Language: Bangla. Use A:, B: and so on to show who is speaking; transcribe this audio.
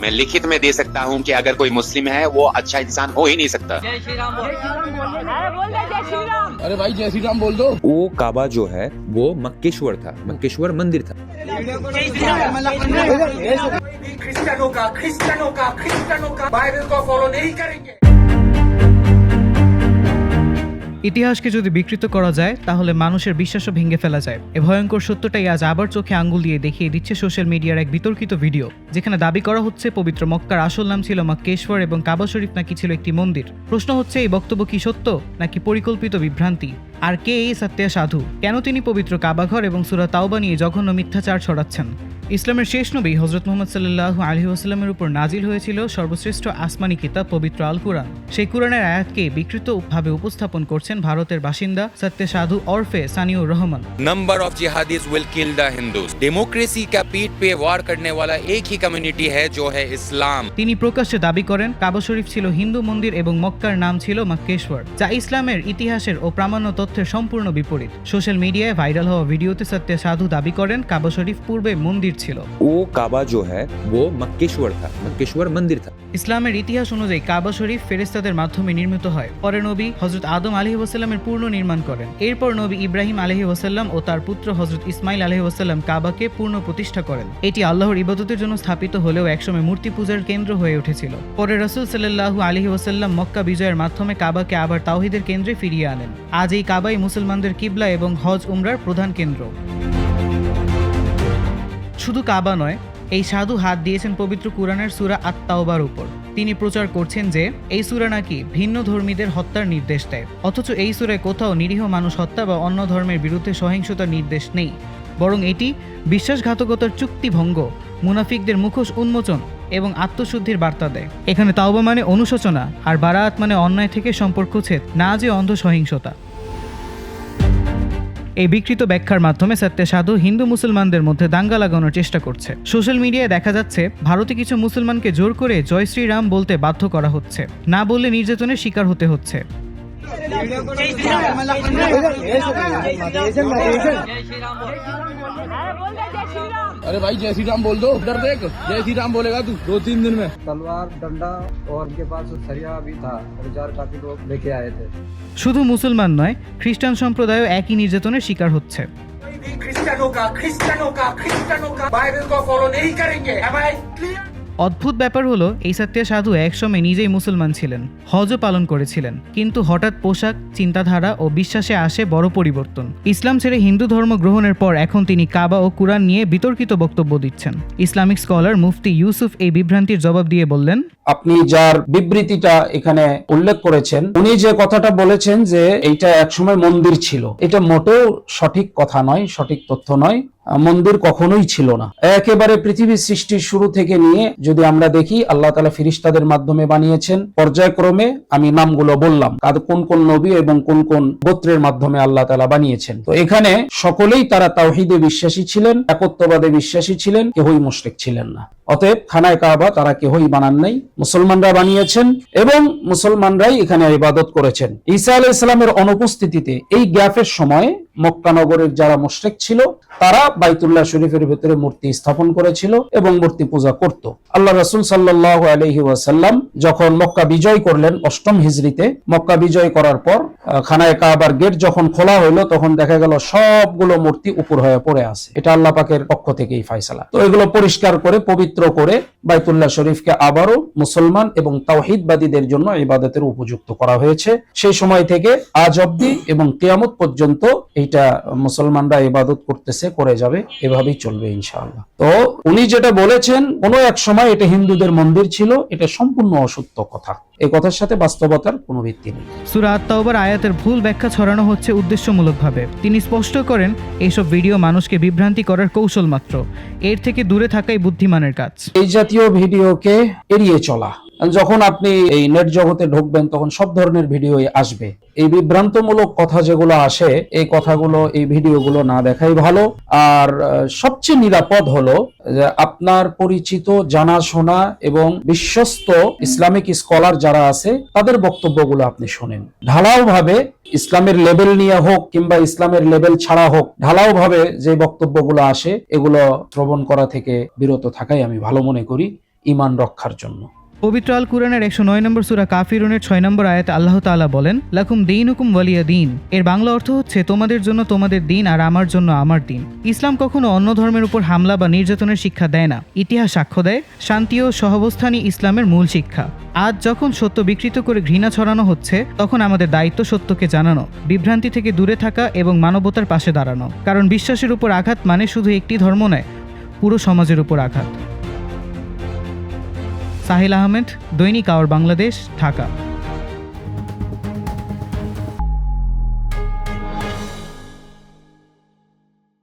A: मैं लिखित में दे सकता हूं कि अगर कोई मुस्लिम है वो अच्छा इंसान हो ही नहीं सकता।
B: अरे भाई जय श्री राम बोल दो।
C: वो काबा जो है वो मक्केश्वर था, मक्केश्वर मंदिर था।
D: क्रिश्चियनों का बाइबल को फॉलो नहीं करेंगे।
E: ইতিহাসকে যদি বিকৃত করা যায় তাহলে মানুষের বিশ্বাসও ভেঙে ফেলা যায়। এ ভয়ঙ্কর সত্যটাই আজ আবার চোখে আঙ্গুল দিয়ে দেখিয়ে দিচ্ছে সোশ্যাল মিডিয়ার এক বিতর্কিত ভিডিও, যেখানে দাবি করা হচ্ছে পবিত্র মক্কার আসল নাম ছিল মক্কেশ্বর এবং কাবা শরীফ নাকি ছিল একটি মন্দির। প্রশ্ন হচ্ছে, এই বক্তব্য কি সত্য নাকি পরিকল্পিত বিভ্রান্তি? আর কে এই সত্যা সাধু? কেন তিনি পবিত্র কাবাঘর এবং সূরা তাওবা নিয়ে জঘন্য মিথ্যাচার ছড়াচ্ছেন? ইসলামের শেষ নবী হযরত মুহাম্মদ সাল্লাল্লাহু আলাইহি ওয়াসাল্লামের উপর নাজিল হয়েছিল সর্বশ্রেষ্ঠ আসমানি কিতাব পবিত্র আল কুরআন। সেই কুরআনের আয়াতকে বিকৃতভাবে উপস্থাপন করছেন ভারতের বাসিন্দা সত্যা সাধু ওরফে Saniur Rahman.
F: Number of jihadis will kill the Hindus. Democracy का पीठ पे वार करने वाला एक ही कम्युनिटी है जो है इस्लाम।
E: তিনি প্রকাশ্যে দাবি করেন কাবা শরীফ ছিল হিন্দু মন্দির এবং মক্কার নাম ছিল মক্কেশ্বর, যা ইসলামের ইতিহাসের ও প্রামাণ্য তথ্যের সম্পূর্ণ বিপরীত। সোশ্যাল মিডিয়ায় ভাইরাল হওয়া ভিডিওতে সত্যা সাধু দাবি করেন কাবা শরীফ পূর্বে মন্দির ছিল।
C: वो काबा जो है वो मक्केश्वर था, मक्केश्वर मंदिर था।
E: ইসলামের ইতিহাস অনুযায়ী কাবা শরীফ ফেরেশতাদের মাধ্যমে নির্মিত হয়। পরে নবী হযরত আদম আলাইহিস সালামের পূর্ণ নির্মাণ করেন। এরপর নবী ইব্রাহিম আলাইহিস সালাম ও তার পুত্র হযরত ইসমাইল আলাইহিস সালাম কাবাকে পূর্ণ প্রতিষ্ঠা করেন। এটি আল্লাহর ইবাদতের জন্য স্থাপিত হলেও একসময় মূর্তি পূজার কেন্দ্র হয়ে উঠেছিল। পরে রাসূল সাল্লাল্লাহু আলাইহি ওয়াসাল্লাম মক্কা বিজয়ের মাধ্যমে কাবাকে আবার তাওহীদের কেন্দ্রে ফিরিয়ে আনেন। আজ এই কাবাই মুসলমানদের কিবলা এবং হজ উমরার প্রধান কেন্দ্র। শুধু কাবা নয়, এই সাধু হাত দিয়েছেন পবিত্র কুরআনের সূরা আত-তাওবার উপর। তিনি প্রচার করছেন যে এই সূরা নাকি ভিন্ন ধর্মীদের হত্যার নির্দেশ দেয়, অথচ এই সূরায় কোথাও নিরীহ মানুষ হত্যা বা অন্য ধর্মের বিরুদ্ধে সহিংসতার নির্দেশ নেই, বরং এটি বিশ্বাসঘাতকতার চুক্তি ভঙ্গ, মুনাফিকদের মুখোশ উন্মোচন এবং আত্মশুদ্ধির বার্তা দেয়। এখানে তাওবা মানে অনুশোচনা, আর বারাআত মানে অন্যায় থেকে সম্পর্কচ্ছেদ, না যে অন্ধ সহিংসতা। এই বিকৃত ব্যাখ্যার মাধ্যমে সত্যা সাধু হিন্দু মুসলমানদের মধ্যে দাঙ্গা লাগানোর চেষ্টা করছে। সোশ্যাল মিডিয়ায় দেখা যাচ্ছে ভারতে কিছু মুসলমানকে জোর করে জয় শ্রীরাম বলতে বাধ্য করা হচ্ছে, না বললে নির্যাতনের শিকার হতে হচ্ছে।
B: अरे भाई जय श्री राम बोल दो। उधर देख, जय श्री राम बोलेगा तू 2-3 दिन में।
G: तलवार डंडा और उनके पास सरिया भी था। औजार काफी लोग लेके आए थे।
E: শুধু মুসলমান নয়, খ্রিস্টান সম্প্রদায়ও একই নির্যাতনের শিকার হচ্ছে।
D: क्रिश्चियनों का बाइबल को फॉलो नहीं करेंगे। Am I clear?
E: অদ্ভুত ব্যাপার হলো, এই সত্যা সাধু একসময় নিজেই মুসলমান ছিলেন, হজও পালন করেছিলেন, কিন্তু হঠাৎ পোশাক, চিন্তাধারা ও বিশ্বাসে আসে বড় পরিবর্তন। ইসলাম ছেড়ে হিন্দু ধর্ম গ্রহণের পর এখন তিনি কাবা ও কুরআন নিয়ে বিতর্কিত বক্তব্য দিচ্ছেন। ইসলামিক স্কলার মুফতি ইউসুফ এই বিভ্রান্তির জবাব দিয়ে বললেন,
H: আপনি যার বিবৃতিটা এখানে উল্লেখ করেছেন, উনি যে কথাটা বলেছেন যে এইটা একসময় মন্দির ছিল, এটা মোটেও সঠিক কথা নয়, সঠিক তথ্য নয়। মন্দির কখনোই ছিল না। একেবারে পৃথিবীর সৃষ্টির শুরু থেকে নিয়ে যদি আমরা দেখি, আল্লাহ তাআলা ফেরেশতাদের মাধ্যমে বানিয়েছেন। পর্যায়ক্রমে আমি নামগুলো বললাম, কোন কোন নবী এবং কোন কোন গোত্রের মাধ্যমে আল্লাহ তাআলা বানিয়েছেন। তো এখানে সকলেই তারা তাওহীদে বিশ্বাসী ছিলেন, একত্ববাদে বিশ্বাসী ছিলেন, কেউই মুশরিক ছিলেন না। অতএব খানায় কাবা তারা কেউই বানান নাই, মুসলমানরা বানিয়েছেন এবং মুসলমানরাই এখানে ইবাদত করেছেন। ঈসা আলাইহিস সালামের অনুপস্থিতিতে এই গ্যাপের সময় মক্কা নগরের যারা মুশরিক ছিল তারা বাইতুল্লাহ শরীফের ভিতরে মূর্তি স্থাপন করেছিল এবং মূর্তি পূজা করত। আল্লাহ রাসূল সাল্লাল্লাহু আলাইহি ওয়াসাল্লাম যখন মক্কা বিজয় করলেন 8ম হিজরিতে, মক্কা বিজয় করার পর খানায় কাবার গেট যখন খোলা হলো, তখন দেখা গেল সবগুলো মূর্তি উপর হয়ে পড়ে আছে। এটা আল্লাহ পাকের পক্ষ থেকেই ফয়সালা। তো এগুলো পরিষ্কার করে পবিত্র করে বাইতুল্লাহ শরীফকে আবারও মুসলমান এবং তাওহীদবাদীদের জন্য ইবাদতের উপযুক্ত করা হয়েছে। সেই সময় থেকে আজ অবধি এবং কিয়ামত পর্যন্ত এইটা মুসলমানরা ইবাদত করতেছে, করে যাবে, এভাবেই চলবে ইনশাআল্লাহ। তো উনি যেটা বলেছেন কোনো এক সময় এটা হিন্দুদের মন্দির ছিল, এটা সম্পূর্ণ অসত্য কথা। এই কথার সাথে বাস্তবতার কোনো ভিত্তি নেই।
E: সূরা আত-তাওবার আয়াতের ভুল ব্যাখ্যা ছড়ানো হচ্ছে উদ্দেশ্যমূলকভাবে। তিনি স্পষ্ট করেন, এইসব ভিডিও মানুষকে বিভ্রান্তি করার কৌশল মাত্র, এর থেকে দূরে থাকাই বুদ্ধিমানের কাজ।
H: এই জাতীয় ভিডিওকে এড়িয়ে চলা। যখন আপনি এই নেট জগতে ঢুকবেন তখন সব ধরনের ভিডিও আসবে। এই বিভ্রান্তমূলক কথা যেগুলো আসে, এই কথাগুলো, এই ভিডিওগুলো না দেখাই ভালো। আর সবচেয়ে নিরাপদ হলো যে আপনার পরিচিত, জানাশোনা এবং বিশ্বস্ত ইসলামিক স্কলার যারা আছে তাদের বক্তব্যগুলো আপনি শোনেন। ঢালাও ভাবে ইসলামের লেভেল নিয়ে হোক কিংবা ইসলামের লেভেল ছাড়া হোক, ঢালাও ভাবে যে বক্তব্যগুলো আসে এগুলো শ্রবণ করা থেকে বিরত থাকাই আমি ভালো মনে করি। ঈমান রক্ষার জন্য।
E: পবিত্র আল কুরআনের 109 নম্বর সূরা কাফিরুনের 6 নম্বর আয়াতে আল্লাহ তাআলা বলেন, লাকুম দীনুকুম ওয়ালিয়া দীন। এর বাংলা অর্থ হচ্ছে তোমাদের জন্য তোমাদের দিন আর আমার জন্য আমার দিন। ইসলাম কখনো অন্য ধর্মের উপর হামলা বা নির্যাতনের শিক্ষা দেয় না। ইতিহাস সাক্ষ্য দেয় শান্তি ও সহাবস্থানই ইসলামের মূল শিক্ষা। আজ যখন সত্য বিকৃত করে ঘৃণা ছড়ানো হচ্ছে, তখন আমাদের দায়িত্ব সত্যকে জানানো, বিভ্রান্তি থেকে দূরে থাকা এবং মানবতার পাশে দাঁড়ানো। কারণ বিশ্বাসের উপর আঘাত মানে শুধু একটি ধর্ম নয়, পুরো সমাজের উপর আঘাত। সাহিল আহমেদ, দৈনিক আওয়ার বাংলাদেশ, ঢাকা।